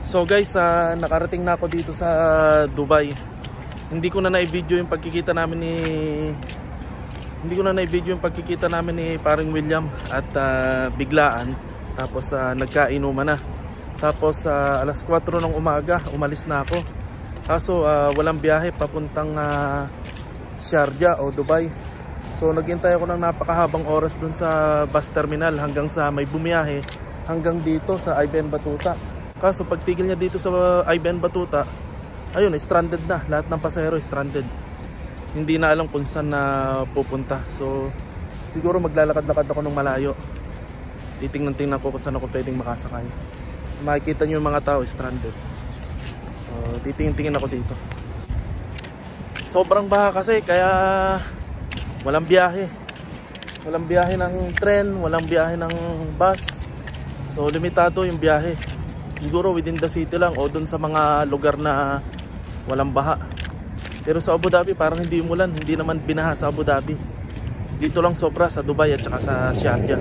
So guys, nakarating na ako dito sa Dubai. Hindi ko na na-video yung pagkikita namin ni paring William at biglaan. Tapos nagkainuman na. Tapos alas 4 ng umaga umalis na ako. Kaso walang biyahe papuntang Sharjah o Dubai. So naghintay ako ng napakahabang oras dun sa bus terminal hanggang sa may bumiyahe hanggang dito sa Ibn Battuta. Kaso pagtigil niya dito sa Ibn Battuta, ayun, stranded na. Lahat ng pasahero stranded. Hindi na alam kung saan na pupunta. So siguro maglalakad-lakad ako ng malayo. Titingnan-tingnan ko kung saan ako pwedeng makasakay. Makikita niyo yung mga tao stranded. So titingin-tingin ako dito. Sobrang baha kasi kaya walang biyahe. Walang biyahe ng tren, walang biyahe ng bus. So limitado yung biyahe. Siguro within the city lang o dun sa mga lugar na walang baha. Pero sa Abu Dhabi parang hindi umulan, hindi naman binaha sa Abu Dhabi. Dito lang sobra sa Dubai at saka sa Sharjah.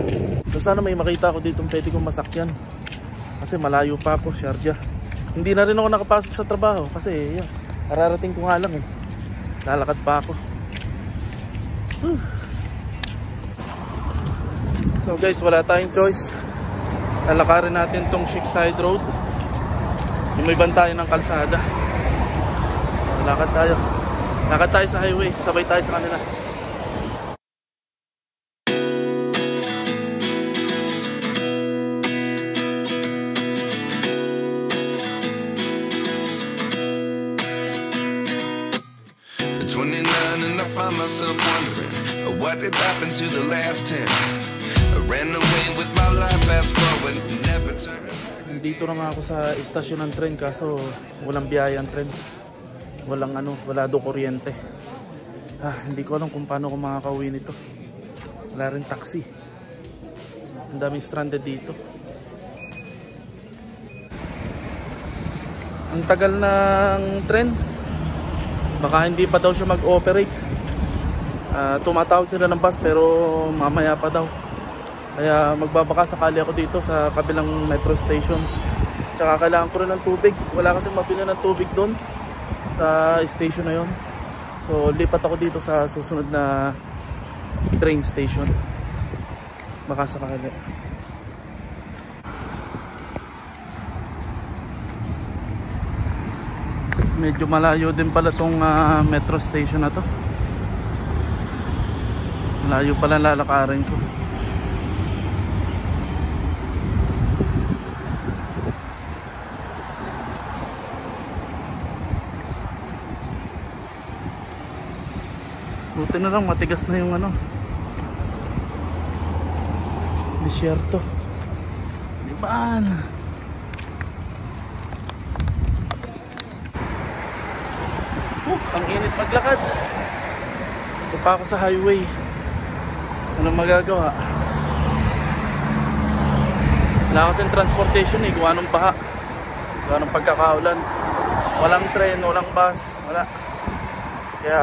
So sana may makita ako dito pwede kong masakyan. Kasi malayo pa ako, Sharjah. Hindi na rin ako nakapasok sa trabaho kasi yun, ararating ko nga lang lalakad pa ako. So guys, wala tayong choice. Lalakarin natin tong Sheikh Zayed Road. Yung may bantayan ng kalsada. Lakad tayo. Lakad tayo sa highway. Sabay tayo sa kanila. At 29 and I find myself wondering what did happen to the last 10. I ran away with my life, fast forward, never turn back. Nandito na nga ako sa istasyon ng tren kaso walang biyaya ang tren. Wala do kuryente. Hindi ko alam kung paano ko makakauwi nito. Wala rin taxi. Ang daming stranded dito. Ang tagal ng tren. Baka hindi pa daw siya mag-operate. Tumatawag sila ng bus pero mamaya pa daw. Kaya magbabaka sakali ako dito sa kabilang metro station. Tsaka kailangan ko rin ng tubig. Wala kasing mabili ng tubig doon sa station na yon. So lipat ako dito sa susunod na train station. Baka sakali. Medyo malayo din pala tong metro station na to. Malayo pala lalakarin ko. Buti na lang matigas na yung disyerto. Diban? Ang init maglakad. Ito pa ako sa highway. Anong magagawa? Wala kasing transportation gawa ng baha. Gawa ng pagkakaulan. Walang tren, walang bus, wala. Kaya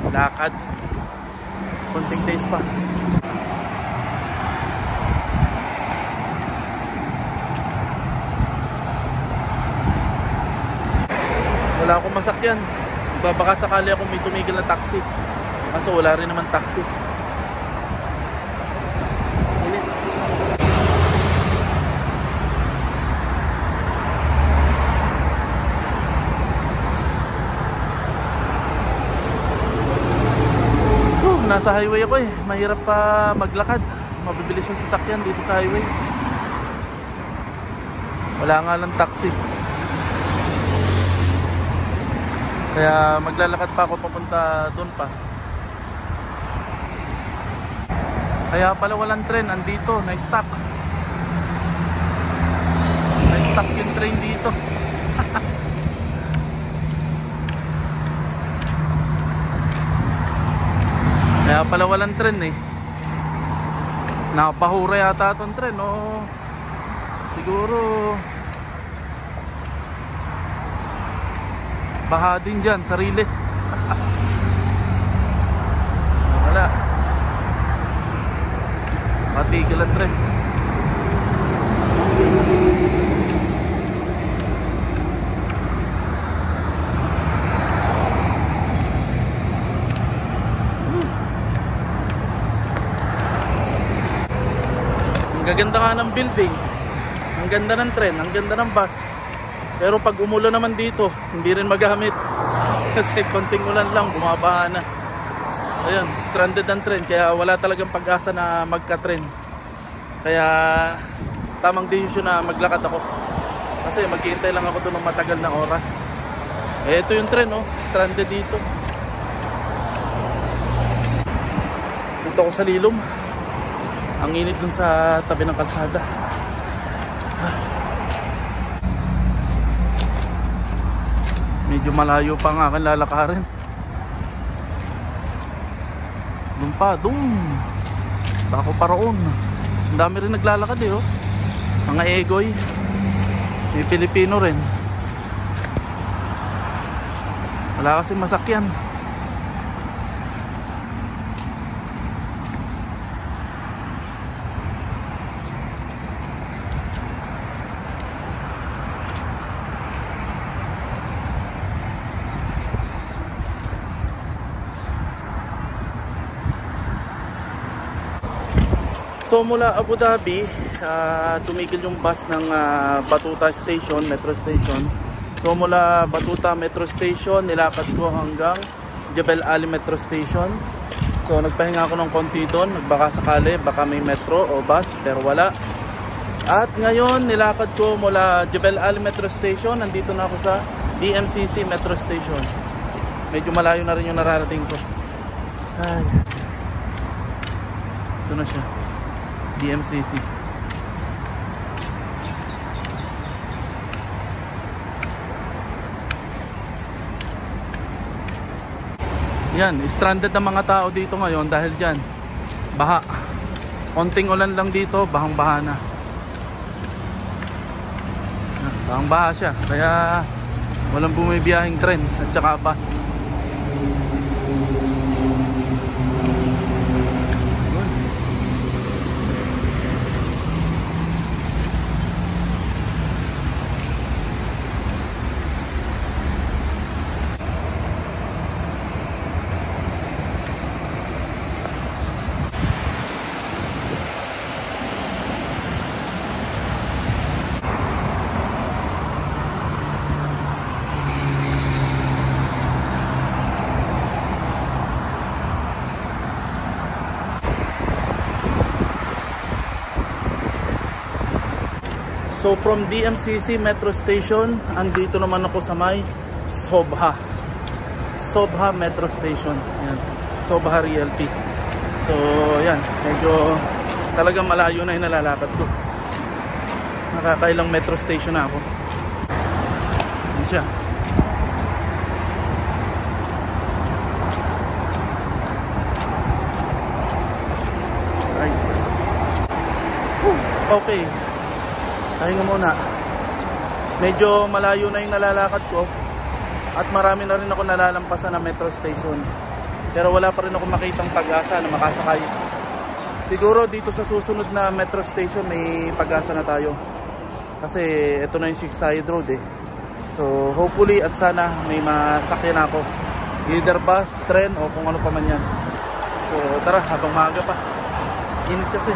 lakad. Kunting days pa. Wala akong masakyan. Baka sakali ako may tumigil na taxi. Kaso wala rin naman taxi. Init. Nasa highway ako mahirap pa maglakad. Mabibilis yung sasakyan dito sa highway. Wala nga lang taxi. Kaya maglalakad pa ako papunta doon pa. Kaya pala walang tren, andito, na-stop. Na-stop yung train dito. Kaya pala walang tren Napahura yata itong tren siguro baha din dyan sa Riles. Wala. Matigil ang tren. Ang gaganda nga ng building, ang ganda ng tren, ang ganda ng bus. Pero pag umulan naman dito, hindi rin magamit. Kasi konting ulan lang, bumabaha na. Ayun, stranded ang tren, kaya wala talagang pag-asa na magka-tren. Kaya tamang desisyon na maglakad ako. Kasi maghihintay lang ako doon ng matagal na oras. Eh, ito yung tren, oh, stranded dito. Dito ako sa Lilom. Ang init dun sa tabi ng kalsada. Medyo malayo pa nga aking lalakarin. Doon pa, doon. Bako pa roon. Ang dami rin naglalakad eh, oh. Mga egoy. May Pilipino rin. Wala kasi masakyan. So mula Abu Dhabi, tumigil yung bus ng Batuta Station, Metro Station. So mula Batuta Metro Station, nilakad ko hanggang Jebel Ali Metro Station. So nagpahinga ako ng konti doon, nagbaka sakali, baka may metro o bus, pero wala. At ngayon, nilakad ko mula Jebel Ali Metro Station, nandito na ako sa DMCC Metro Station. Medyo malayo na rin yung nararating ko. Ay. Ito na siya. DMCC. Yan, stranded ang mga tao dito ngayon dahil dyan, baha. Konting ulan lang dito, bahang-baha na. Bahang-baha siya, kaya walang bumibiyahing tren at saka bus. So from DMCC Metro Station, andito naman ako sa may Sobha. Sobha Metro Station. Yan. Sobha Realty. So yan, medyo talagang malayo na yung nalalakad ko. Nakakailang metro station na ako. Yan siya. Right. Okay. Pahinga muna. Medyo malayo na yung nalalakad ko at marami na rin ako nalalampasan na metro station, pero wala pa rin ako makitang pag-asa na makasakay. Siguro dito sa susunod na metro station may pag-asa na tayo, kasi ito na yung Sheikh Zayed Road eh. So hopefully at sana may masakyan ako, either bus, tren o kung ano pa man yan. So tara, habang maaga pa, init kasi.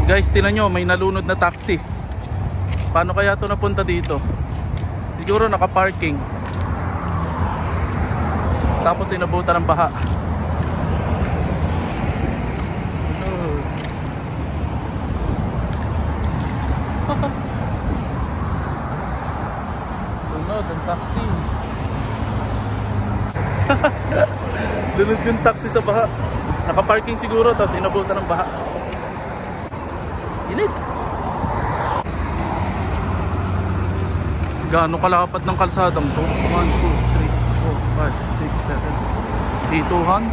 Guys, tinan nyo, may nalunod na taxi. Paano kaya ito napunta dito? Siguro naka-parking, tapos inabutan ng baha. Lunod ang taxi. Lunod yung taxi sa baha. Naka-parking siguro, tapos inabutan ng baha. Init. Gaano kalapad ng kalsadang to? 1, 2, 3, 4, 5, 6, 7, 8, 200.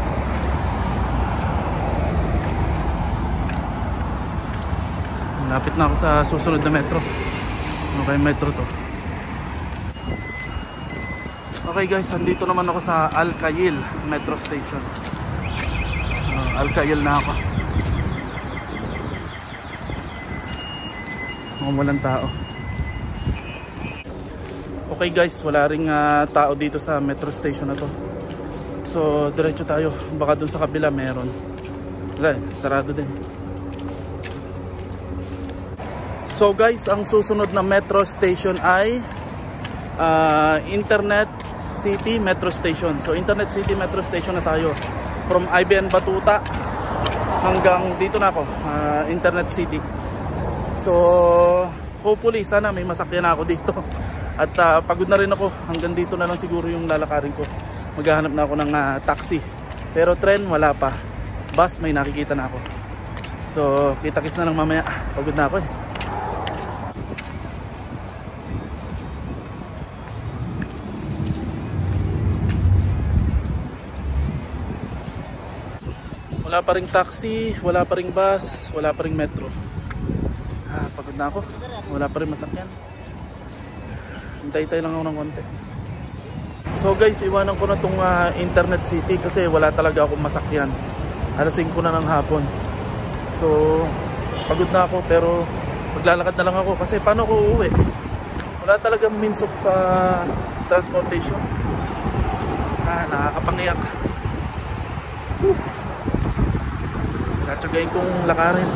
Malapit na ako sa susunod na metro. Okay, metro to. Okay guys, andito naman ako sa Al Khail Metro Station. Al Khail na ako. Mukhang walang tao. Okay guys, wala ring tao dito sa metro station na to. So diretso tayo, baka dun sa kabila meron. Wala, sarado din. So guys, ang susunod na metro station ay Internet City Metro Station. So Internet City Metro Station na tayo. From IBN Batuta hanggang dito na ako, Internet City. So hopefully sana may masakyan ako dito. At pagod na rin ako, hanggang dito na lang siguro yung lalakarin ko. Maghahanap na ako ng taxi. Pero tren wala pa. Bus may nakikita na ako. So kita-kits na lang mamaya. Pagod na ako eh. Wala pa ring taxi, wala pa ring bus, wala pa ring metro. Pagod na ako. Wala pa rin masakyan. Hintay-tay lang ako ng konti. So guys, iwanan ko na tong Internet City kasi wala talaga akong masakyan. Alas 5 na ng hapon. So pagod na ako pero maglalakad na lang ako kasi paano ko uuwi? Wala talagang means of transportation. Nakakapangiyak. Tsatsagayin kong lakarin.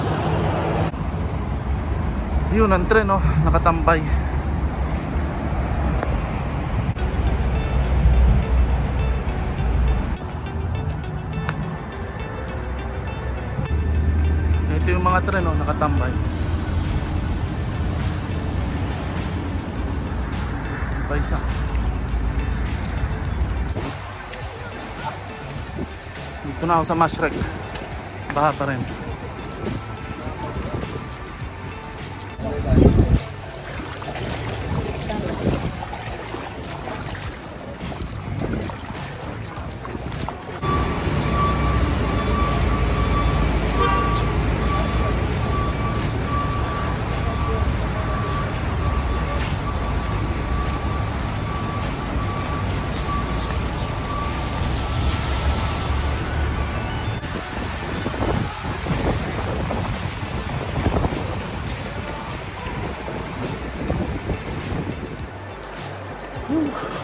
Yun ang tren, oh, nakatambay. Ito yung mga tren, oh, nakatambay. Pa isa. Dito na ako sa Mashrek. Baha pa rin.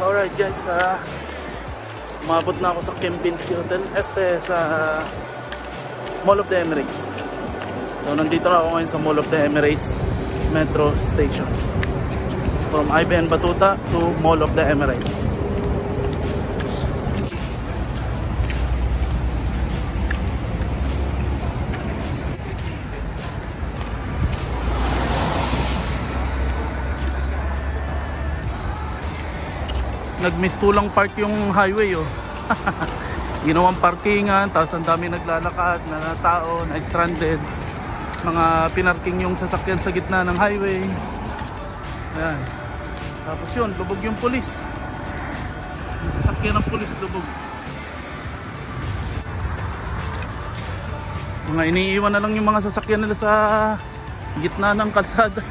Alright guys, umabot na ako sa Kempinski Hotel sa Mall of the Emirates. So nandito na ako ngayon sa Mall of the Emirates Metro Station. From IBN Batuta to Mall of the Emirates. Nagmistulang park yung highway, oh. Ginawang parkingan, tapos ang dami naglalakad na tao, na stranded. Mga pinarking yung sasakyan sa gitna ng highway. Ayan. Tapos yun, lubog yung pulis. Yung sasakyan ng pulis, lubog. Mga iniiwan na lang yung mga sasakyan nila sa gitna ng kalsada.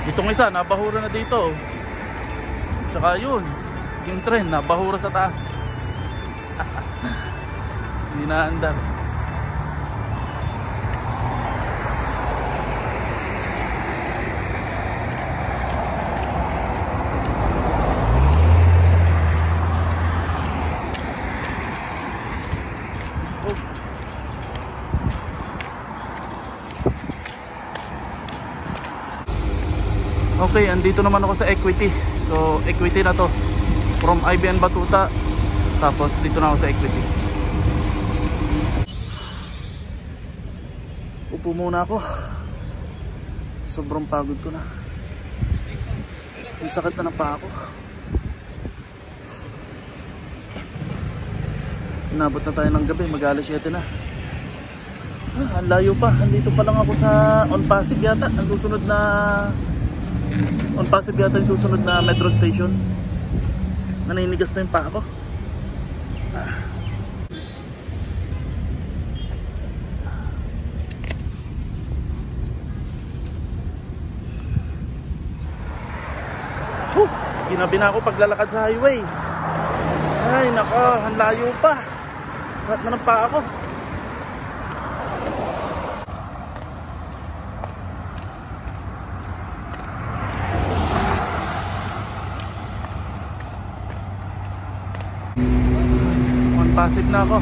Itong isa, nabahura na dito. Tsaka yun, yung tren, nabahura sa taas. Hindi naandar. Okay, andito naman ako sa Equity. So, Equity na to. From IBN Batuta. Tapos, dito na ako sa Equity. Upo muna ako. Sobrang pagod ko na. May sakit na pa ako. Inabot na tayo ng gabi. Mag-alas 7 na. Ang layo pa. Andito pa lang ako sa On Pasig yata. Ang susunod na... On Pasig yata yung susunod na metro station. Naninigas na yung paa ko. Ginabi na ako paglalakad sa highway. Ay nako, ang layo pa. Sakit na ng paa ko. Pasig na ako.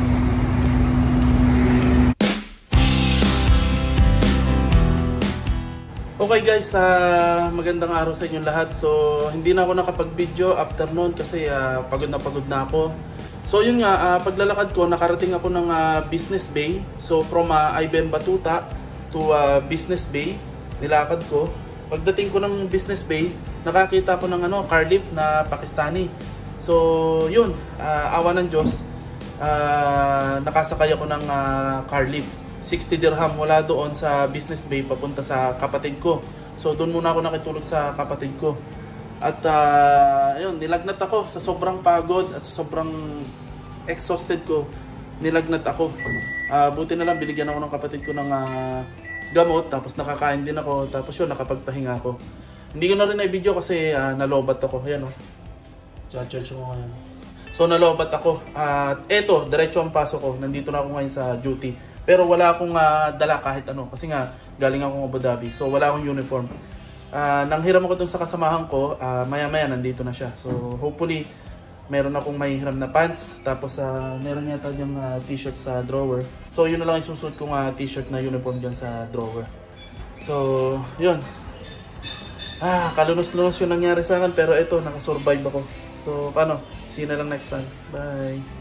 Okay guys, magandang araw sa inyong lahat. So hindi na ako nakapag-video after noon kasi pagod na ako. So yun nga, paglalakad ko nakarating ako ng Business Bay. So from Ibn Batuta to Business Bay, nilakad ko. Pagdating ko ng Business Bay, nakakita ko ng car lift na Pakistani. So yun, awa ng Diyos, nakasakay ako ng car lift. 60 dirham mula doon sa Business Bay papunta sa kapatid ko. So doon muna ako nakitulog sa kapatid ko. At yun, nilagnat ako sa sobrang pagod at sa sobrang exhausted ko. Nilagnat ako. Buti na lang binigyan ako ng kapatid ko ng gamot, tapos nakakain din ako, tapos yun, nakapagpahinga ako. Hindi ko na rin na-video kasi nalobat ako. Ayan o. Charge ko ngayon. So nalobat ako. At eto, diretso ang pasok ko. Nandito na ako ngayon sa duty. Pero wala akong dala kahit ano. Kasi nga, galing akong Abu Dhabi. So wala akong uniform. Nanghiram ako dun sa kasamahan ko. Maya-maya nandito na siya. So hopefully, meron akong may hiram na pants. Tapos meron yata yung t-shirt sa drawer. So yun na lang yung susuot kong t-shirt na uniform dyan sa drawer. So yun. Kalunos-lunos yung nangyari sa akin. Pero ito, nakasurvive ako. So paano? See you na lang next time. Bye!